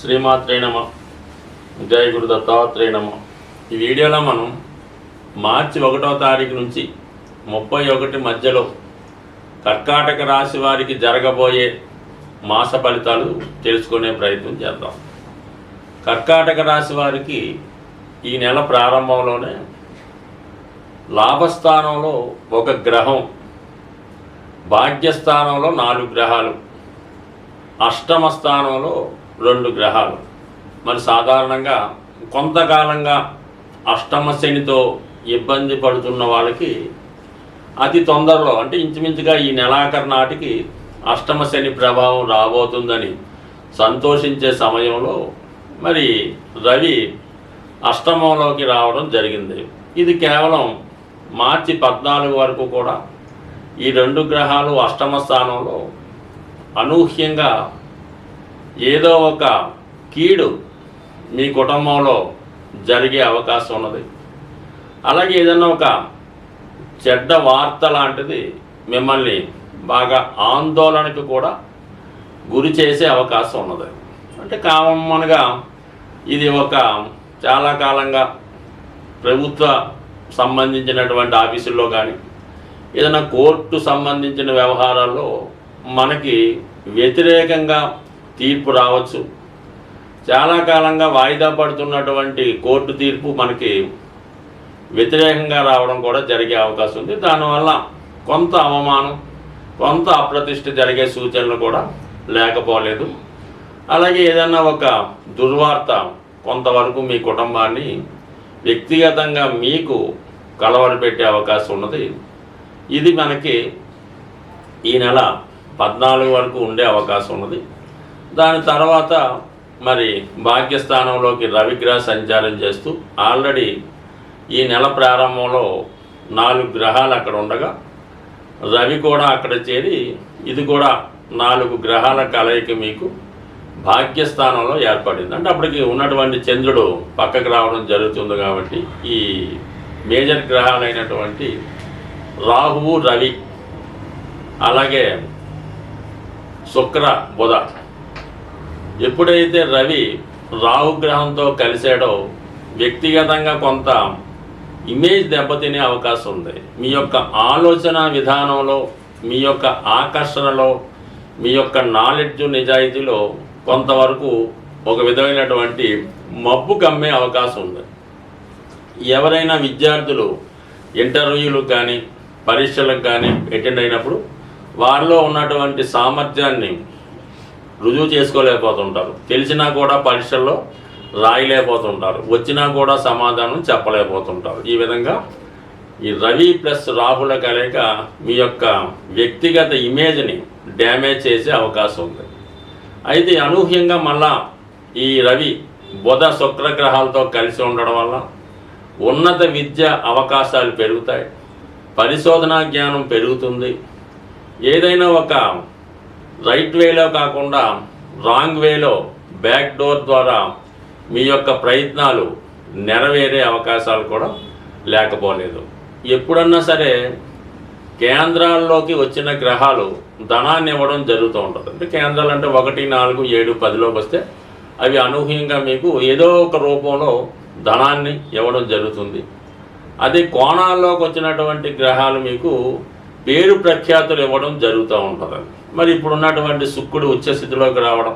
శ్రీమాత్రే నమ. జయ గురు దత్తాత్రేయ నమ. ఈ వీడియోలో మనం మార్చి 1వ తారీఖు నుంచి 31 మధ్యలో కర్కాటక రాశి వారికి జరగబోయే మాస ఫలితాలు తెలుసుకునే ప్రయత్నం చేద్దాం. కర్కాటక రాశి వారికి ఈ నెల ప్రారంభంలోనే లాభస్థానంలో ఒక గ్రహం, భాగ్యస్థానంలో 4 గ్రహాలు, అష్టమ స్థానంలో 2 గ్రహాలు. మరి సాధారణంగా కొంతకాలంగా అష్టమ శనితో ఇబ్బంది పడుతున్న వాళ్ళకి అతి తొందరలో, అంటే ఇంచుమించుగా ఈ నెలాఖరు నాటికి అష్టమ శని ప్రభావం రాబోతుందని సంతోషించే సమయంలో మరి రవి అష్టమంలోకి రావడం జరిగింది. ఇది కేవలం మార్చి 14 వరకు కూడా ఈ 2 గ్రహాలు అష్టమ స్థానంలో అనూహ్యంగా ఏదో ఒక కీడు మీ కుటుంబంలో జరిగే అవకాశం ఉన్నది. అలాగే ఏదైనా ఒక చెడ్డ వార్త లాంటిది మిమ్మల్ని బాగా ఆందోళనకు కూడా గురి చేసే అవకాశం ఉన్నది. అంటే కామన్గా ఇది ఒక చాలా కాలంగా ప్రభుత్వ సంబంధించినటువంటి ఆఫీసుల్లో కానీ ఏదైనా కోర్టు సంబంధించిన వ్యవహారాల్లో మనకి వ్యతిరేకంగా తీర్పు రావచ్చు. చాలా కాలంగా వాయిదా పడుతున్నటువంటి కోర్టు తీర్పు మనకి వ్యతిరేకంగా రావడం కూడా జరిగే అవకాశం ఉంది. దానివల్ల కొంత అవమానం, కొంత అప్రతిష్ట జరిగే సూచనలు కూడా లేకపోలేదు. అలాగే ఏదైనా ఒక దుర్వార్త కొంతవరకు మీ కుటుంబాన్ని వ్యక్తిగతంగా మీకు కలవరపెట్టే అవకాశం ఉన్నది. ఇది మనకి ఈ నెల 14 వరకు ఉండే అవకాశం ఉన్నది. దాని తర్వాత మరి భాగ్యస్థానంలోకి రవిగ్రహ సంచారం చేస్తూ ఆల్రెడీ ఈ నెల ప్రారంభంలో 4 గ్రహాలు అక్కడ ఉండగా రవి కూడా అక్కడ చేరి ఇది కూడా 4 గ్రహాల కలయిక మీకు భాగ్యస్థానంలో ఏర్పడింది. అంటే అప్పటికి ఉన్నటువంటి చంద్రుడు పక్కకు రావడం జరుగుతుంది. కాబట్టి ఈ మేజర్ గ్రహాలైనటువంటి రాహువు, రవి, అలాగే శుక్ర, బుధ, ఎప్పుడైతే రవి రాహుగ్రహంతో కలిసాడో వ్యక్తిగతంగా కొంత ఇమేజ్ దెబ్బతినే అవకాశం ఉంది. మీ యొక్క ఆలోచన విధానంలో, మీ యొక్క ఆకర్షణలో, మీ యొక్క నాలెడ్జ్, నిజాయితీలో కొంతవరకు ఒక విధమైనటువంటి మబ్బు కమ్మే అవకాశం ఉంది. ఎవరైనా విద్యార్థులు ఇంటర్వ్యూలకు కానీ పరీక్షలకు కానీ అటెండ్ అయినప్పుడు వారిలో ఉన్నటువంటి సామర్థ్యాన్ని రుజువు చేసుకోలేకపోతుంటారు. తెలిసినా కూడా పరీక్షల్లో రాయలేకపోతుంటారు. వచ్చినా కూడా సమాధానం చెప్పలేకపోతుంటారు. ఈ విధంగా ఈ రవి ప్లస్ రాహుల కలయిక మీ యొక్క వ్యక్తిగత ఇమేజ్ని డ్యామేజ్ చేసే అవకాశం ఉంది. అయితే అనూహ్యంగా మళ్ళా ఈ రవి, బుధ, శుక్ర గ్రహాలతో కలిసి ఉండడం వల్ల ఉన్నత విద్య అవకాశాలు పెరుగుతాయి, పరిశోధనా జ్ఞానం పెరుగుతుంది. ఏదైనా ఒక రైట్ వేలో కాకుండా రాంగ్ వేలో బ్యాక్ డోర్ ద్వారా మీ యొక్క ప్రయత్నాలు నెరవేరే అవకాశాలు కూడా లేకపోలేదు. ఎప్పుడన్నా సరే కేంద్రాల్లోకి వచ్చిన గ్రహాలు ధనాన్ని ఇవ్వడం జరుగుతూ ఉంటుంది. అంటే కేంద్రాలు అంటే 1, 4, 7, 10లోకి వస్తే అవి అనూహ్యంగా మీకు ఏదో ఒక రూపంలో ధనాన్ని ఇవ్వడం జరుగుతుంది. అదే కోణాల్లోకి వచ్చినటువంటి గ్రహాలు మీకు పేరు ప్రఖ్యాతులు ఇవ్వడం జరుగుతూ ఉంటుంది. మరి ఇప్పుడున్నటువంటి శుక్రుడు ఉచ్చస్థితిలోకి రావడం,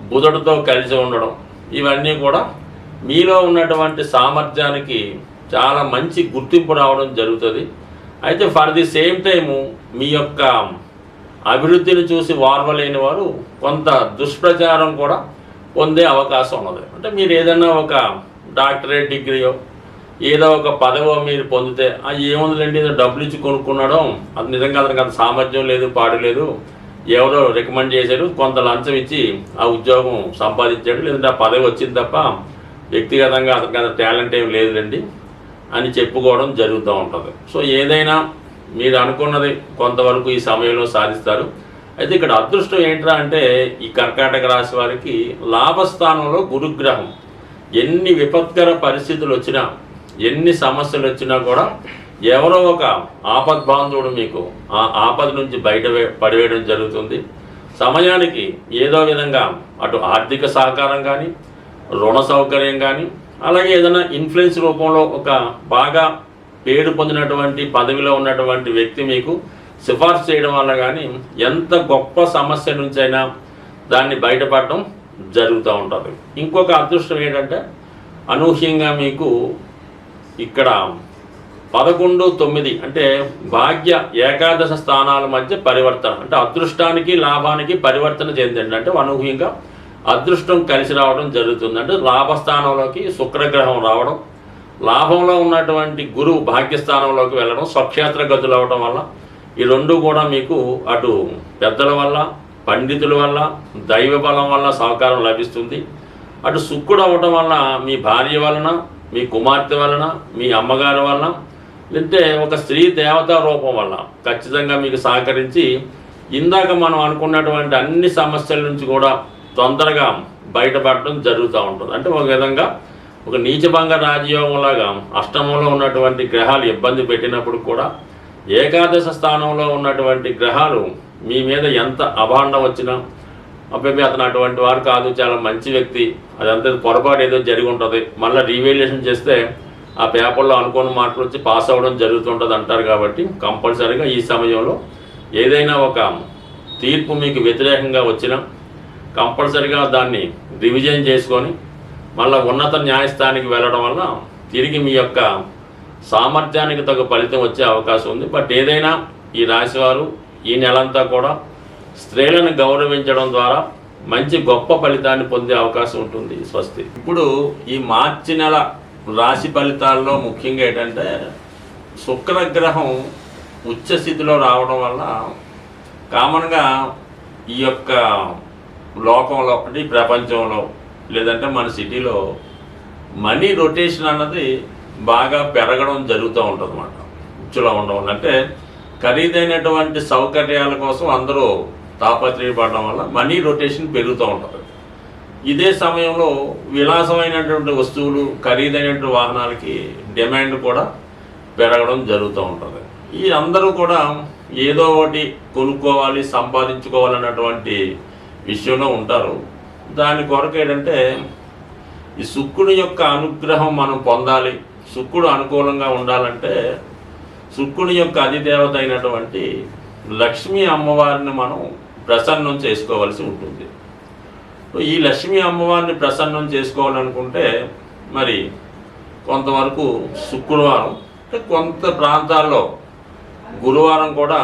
బుధుడితో కలిసి ఉండడం, ఇవన్నీ కూడా మీలో ఉన్నటువంటి సామర్థ్యానికి చాలా మంచి గుర్తింపు రావడం జరుగుతుంది. అయితే ఫర్ ది సేమ్ టైము మీ యొక్క అభివృద్ధిని చూసి వార్వలేని వారు కొంత దుష్ప్రచారం కూడా పొందే అవకాశం ఉన్నది. అంటే మీరు ఏదైనా ఒక డాక్టరేట్ డిగ్రీయో ఏదో ఒక పదవో మీరు పొందితే ఏముందిలేండి, ఏదో డబ్బులు ఇచ్చి కొనుక్కున్నాడో, అది నిజంగా అతనికి అంత సామర్థ్యం లేదు, పాడు లేదు, ఎవరో రికమెండ్ చేశారు, కొంత లంచం ఇచ్చి ఆ ఉద్యోగం సంపాదించాడు, లేదంటే ఆ పదవి వచ్చింది తప్ప వ్యక్తిగతంగా అతనికి అంత టాలెంట్ ఏం లేదండి అని చెప్పుకోవడం జరుగుతూ ఉంటుంది. సో ఏదైనా మీరు అనుకున్నది కొంతవరకు ఈ సమయంలో సాధిస్తారు. అయితే ఇక్కడ అదృష్టం ఏంట్రా అంటే ఈ కర్కాటక రాశి వారికి లాభస్థానంలో గురుగ్రహం ఎన్ని విపత్కర పరిస్థితులు వచ్చినా, ఎన్ని సమస్యలు వచ్చినా కూడా ఎవరో ఒక ఆపద్బాంధవుడు మీకు ఆ ఆపద నుంచి బయట పడివేయడం జరుగుతుంది. సమయానికి ఏదో విధంగా అటు ఆర్థిక సహకారం కానీ, రుణ సౌకర్యం కానీ, అలాగే ఏదైనా ఇన్ఫ్లుయెన్స్ రూపంలో ఒక బాగా పేరు పొందినటువంటి పదవిలో ఉన్నటువంటి వ్యక్తి మీకు సిఫార్సు చేయడం వల్ల కానీ ఎంత గొప్ప సమస్య నుంచైనా దాన్ని బయటపడటం జరుగుతూ ఉంటుంది. ఇంకొక అదృష్టం ఏంటంటే అనూహ్యంగా మీకు ఇక్కడ 11, 9 అంటే భాగ్య ఏకాదశ స్థానాల మధ్య పరివర్తన, అంటే అదృష్టానికి లాభానికి పరివర్తన చెందండి. అంటే అనూహ్యంగా అదృష్టం కలిసి రావడం జరుగుతుంది. అంటే లాభస్థానంలోకి శుక్రగ్రహం రావడం, లాభంలో ఉన్నటువంటి గురువు భాగ్యస్థానంలోకి వెళ్ళడం, స్వక్షేత్ర గతులు అవ్వడం వల్ల ఈ రెండు కూడా మీకు అటు పెద్దల వల్ల, పండితుల వల్ల, దైవ బలం వల్ల సహకారం లభిస్తుంది. అటు శుక్రుడు అవ్వడం వల్ల మీ భార్య వలన, మీ కుమార్తె వలన, మీ అమ్మగారి వలన, లేదంటే ఒక స్త్రీ దేవతా రూపం వల్ల ఖచ్చితంగా మీకు సహకరించి ఇందాక మనం అనుకున్నటువంటి అన్ని సమస్యల నుంచి కూడా తొందరగా బయటపడటం జరుగుతూ ఉంటుంది. అంటే ఒక విధంగా ఒక నీచభంగ రాజయోగంలాగా అష్టమంలో ఉన్నటువంటి గ్రహాలు ఇబ్బంది పెట్టినప్పుడు కూడా ఏకాదశ స్థానంలో ఉన్నటువంటి గ్రహాలు మీ మీద ఎంత అభాండం వచ్చినా, అబ్బాయి అతను అటువంటి వారు కాదు, చాలా మంచి వ్యక్తి, అదంతా పొరపాటు ఏదో జరిగి ఉంటుంది, మళ్ళీ రీవాల్యుయేషన్ చేస్తే ఆ పేపర్లో అనుకోని మార్కులు వచ్చి పాస్ అవ్వడం జరుగుతుంటుంది అంటారు. కాబట్టి కంపల్సరీగా ఈ సమయంలో ఏదైనా ఒక తీర్పు మీకు వ్యతిరేకంగా వచ్చినా కంపల్సరీగా దాన్ని రివిజన్ చేసుకొని మళ్ళీ ఉన్నత న్యాయస్థానానికి వెళ్ళడం వల్ల తిరిగి మీ యొక్క సామర్థ్యానికి తగ్గ ఫలితం వచ్చే అవకాశం ఉంది. బట్ ఏదైనా ఈ రాశివారు ఈ నెలంతా కూడా స్త్రీలను గౌరవించడం ద్వారా మంచి గొప్ప ఫలితాన్ని పొందే అవకాశం ఉంటుంది. స్వస్తి. ఇప్పుడు ఈ మార్చి నెల రాశి ఫలితాల్లో ముఖ్యంగా ఏంటంటే శుక్రగ్రహం ఉచ్చ స్థితిలో రావడం వల్ల కామన్గా ఈ యొక్క లోకంలో, అంటే ఈ ప్రపంచంలో లేదంటే మన సిటీలో మనీ రొటేషన్ అన్నది బాగా పెరగడం జరుగుతూ ఉంటుంది అన్నమాట. ఉచ్చులో ఉండడం అంటే ఖరీదైనటువంటి సౌకర్యాల కోసం అందరూ తాపత్రయపడడం వల్ల మనీ రొటేషన్ పెరుగుతూ ఉంటుంది. ఇదే సమయంలో విలాసమైనటువంటి వస్తువులు, ఖరీదైనటువంటి వాహనాలకి డిమాండ్ కూడా పెరగడం జరుగుతూ ఉంటుంది. ఈ అందరూ కూడా ఏదో ఒకటి కొనుక్కోవాలి, సంపాదించుకోవాలన్నటువంటి విషయంలో ఉంటారు. దాని కొరకు ఏంటంటే ఈ శుక్రుని యొక్క అనుగ్రహం మనం పొందాలి, శుక్రుడు అనుకూలంగా ఉండాలంటే శుక్రుని యొక్క అధిదేవత అయినటువంటి లక్ష్మీ అమ్మవారిని మనం ప్రసన్నం చేసుకోవాల్సి ఉంటుంది. ఈ లక్ష్మీ అమ్మవారిని ప్రసన్నం చేసుకోవాలనుకుంటే మరి కొంతవరకు శుక్రవారం, అంటే కొంత ప్రాంతాల్లో గురువారం కూడా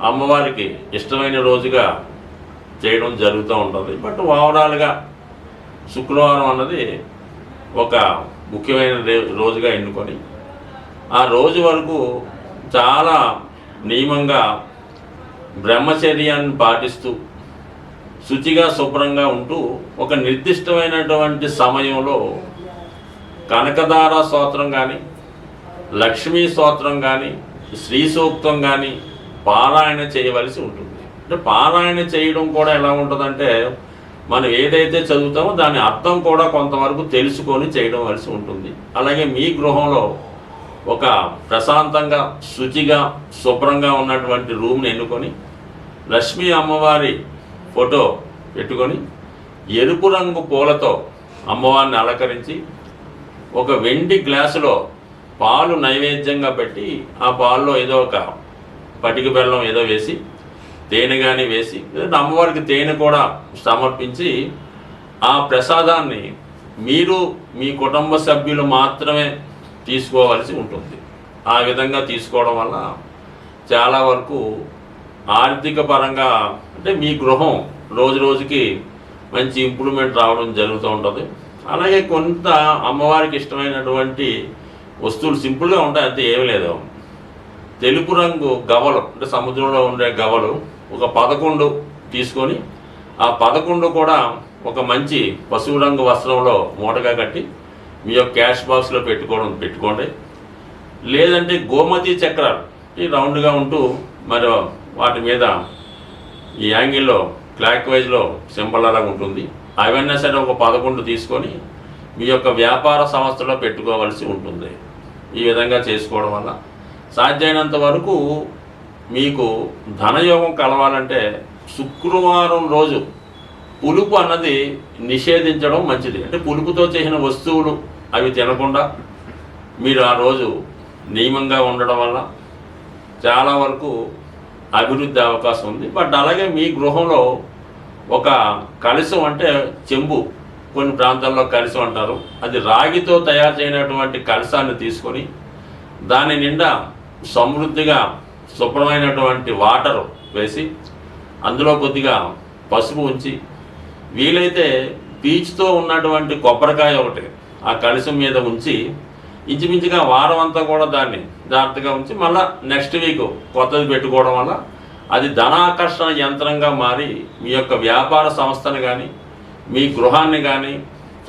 అమ్మవారికి ఇష్టమైన రోజుగా చేయడం జరుగుతూ ఉంటుంది. బట్ ఓవరాల్గా శుక్రవారం అన్నది ఒక ముఖ్యమైన రోజుగా ఎన్నుకొని ఆ రోజు వరకు చాలా నియమంగా బ్రహ్మచర్యాన్ని పాటిస్తూ శుచిగా శుభ్రంగా ఉంటూ ఒక నిర్దిష్టమైనటువంటి సమయంలో కనకదార స్తోత్రం కానీ, లక్ష్మీ స్తోత్రం కానీ, శ్రీ సూక్తం కానీ పారాయణ చేయవలసి ఉంటుంది. అంటే పారాయణ చేయడం కూడా ఎలా ఉంటుందంటే మనం ఏదైతే చదువుతామో దాని అర్థం కూడా కొంతవరకు తెలుసుకొని చేయడం వలసి ఉంటుంది. అలాగే మీ గృహంలో ఒక ప్రశాంతంగా శుచిగా శుభ్రంగా ఉన్నటువంటి రూమ్ని ఎన్నుకొని లక్ష్మీ అమ్మవారి ఫోటో పెట్టుకొని ఎరుపు రంగు పూలతో అమ్మవారిని అలంకరించి ఒక వెండి గ్లాసులో పాలు నైవేద్యంగా పెట్టి ఆ పాల్లో ఏదో ఒక పటిక బెల్లం ఏదో వేసి, తేనె కానీ వేసి, లేదంటే అమ్మవారికి తేనె కూడా సమర్పించి ఆ ప్రసాదాన్ని మీరు మీ కుటుంబ సభ్యులు మాత్రమే తీసుకోవాల్సి ఉంటుంది. ఆ విధంగా తీసుకోవడం వల్ల చాలా వరకు ఆర్థిక పరంగా, అంటే మీ గృహం రోజు రోజుకి మంచి ఇంప్రూవ్మెంట్ రావడం జరుగుతూ ఉంటుంది. అలాగే కొంత అమ్మవారికి ఇష్టమైనటువంటి వస్తువులు సింపుల్గా ఉంటాయి, అంతే ఏమీ లేదు. తెలుపు రంగు గవలు, అంటే సముద్రంలో ఉండే గవలు ఒక 11 తీసుకొని ఆ 11 కూడా ఒక మంచి పసుపు రంగు వస్త్రంలో మూటగా కట్టి మీ యొక్క క్యాష్ బాక్స్లో పెట్టుకోండి. లేదంటే గోమతి చక్రాలు ఈ రౌండ్గా ఉంటూ మరి వాటి మీద ఈ యాంగిల్లో క్లాక్ వైజ్లో సింబల్ అలాగా ఉంటుంది. అవన్నీ సరే ఒక 11 తీసుకొని మీ యొక్క వ్యాపార సంస్థలో పెట్టుకోవాల్సి ఉంటుంది. ఈ విధంగా చేసుకోవడం వల్ల సాధ్యమైనంత వరకు మీకు ధనయోగం కలవాలంటే శుక్రవారం రోజు పులుపు అన్నది నిషేధించడం మంచిది. అంటే పులుపుతో చేసిన వస్తువులు అవి తినకుండా మీరు ఆ రోజు నియమంగా ఉండడం వల్ల చాలా వరకు అభివృద్ధి అవకాశం ఉంది. బట్ అలాగే మీ గృహంలో ఒక కలశం, అంటే చెంబు, కొన్ని ప్రాంతాల్లో కలశం అంటారు, అది రాగితో తయారు చేయనటువంటి కలశాన్ని తీసుకొని దాని నిండా సమృద్ధిగా శుభ్రమైనటువంటి వాటర్ వేసి అందులో కొద్దిగా పసుపు ఉంచి, వీలైతే పీచుతో ఉన్నటువంటి కొబ్బరికాయ ఒకటి ఆ కలశం మీద ఉంచి ఇంచుమించుగా వారం అంతా కూడా దాన్ని జాగ్రత్తగా ఉంచి మళ్ళీ నెక్స్ట్ వీక్ కొత్తది పెట్టుకోవడం వల్ల అది ధనాకర్షణ యంత్రంగా మారి మీ యొక్క వ్యాపార సంస్థను కానీ మీ గృహాన్ని కానీ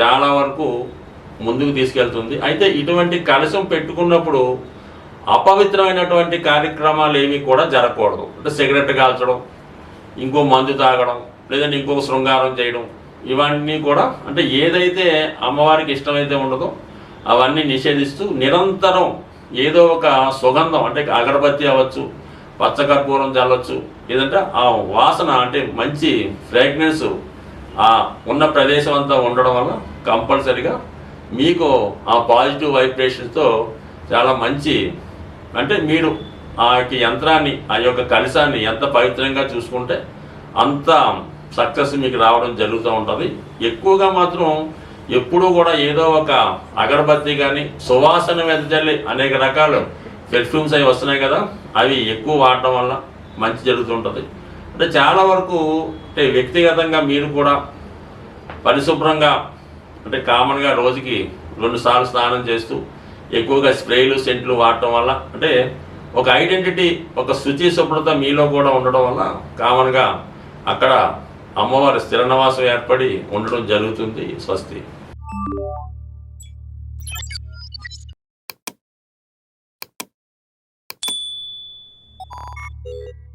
చాలా వరకు ముందుకు తీసుకెళ్తుంది. అయితే ఇటువంటి కలశం పెట్టుకున్నప్పుడు అపవిత్రమైనటువంటి కార్యక్రమాలు ఏవి కూడా జరగకూడదు. అంటే సిగరెట్ కాల్చడం, ఇంకో మందు తాగడం, లేదంటే ఇంకొక శృంగారం చేయడం, ఇవన్నీ కూడా అంటే ఏదైతే అమ్మవారికి ఇష్టమైతే ఉండదో అవన్నీ నిషేధిస్తూ నిరంతరం ఏదో ఒక సుగంధం, అంటే అగరబత్తి అవ్వచ్చు, పచ్చకర్పూరం చల్లవచ్చు, లేదంటే ఆ వాసన అంటే మంచి ఫ్రాగ్రెన్స్ ఆ ఉన్న ప్రదేశం అంతా ఉండడం వల్ల కంపల్సరిగా మీకు ఆ పాజిటివ్ వైబ్రేషన్స్తో చాలా మంచి, అంటే మీరు ఆ యొక్క యంత్రాన్ని, ఆ యొక్క కలశాన్ని ఎంత పవిత్రంగా చూసుకుంటే అంత సక్సెస్ మీకు రావడం జరుగుతూ ఉంటుంది. ఎక్కువగా మాత్రం ఎప్పుడూ కూడా ఏదో ఒక అగరబత్తి కానీ సువాసన వెదజల్లి అనేక రకాలు పెర్ఫ్యూమ్స్ అవి వస్తున్నాయి కదా, అవి ఎక్కువ వాడటం వల్ల మంచి జరుగుతుంటుంది. అంటే చాలా వరకు అంటే వ్యక్తిగతంగా మీరు కూడా పరిశుభ్రంగా, అంటే కామన్గా రోజుకి 2 సార్లు స్నానం చేస్తూ ఎక్కువగా స్ప్రేలు సెంట్లు వాడటం వల్ల అంటే ఒక ఐడెంటిటీ, ఒక శుచి శుభ్రత మీలో కూడా ఉండడం వల్ల కామన్గా అక్కడ అమ్మవారి స్థిర నివాసం ఏర్పడి ఉండడం జరుగుతుంది. స్వస్తి. you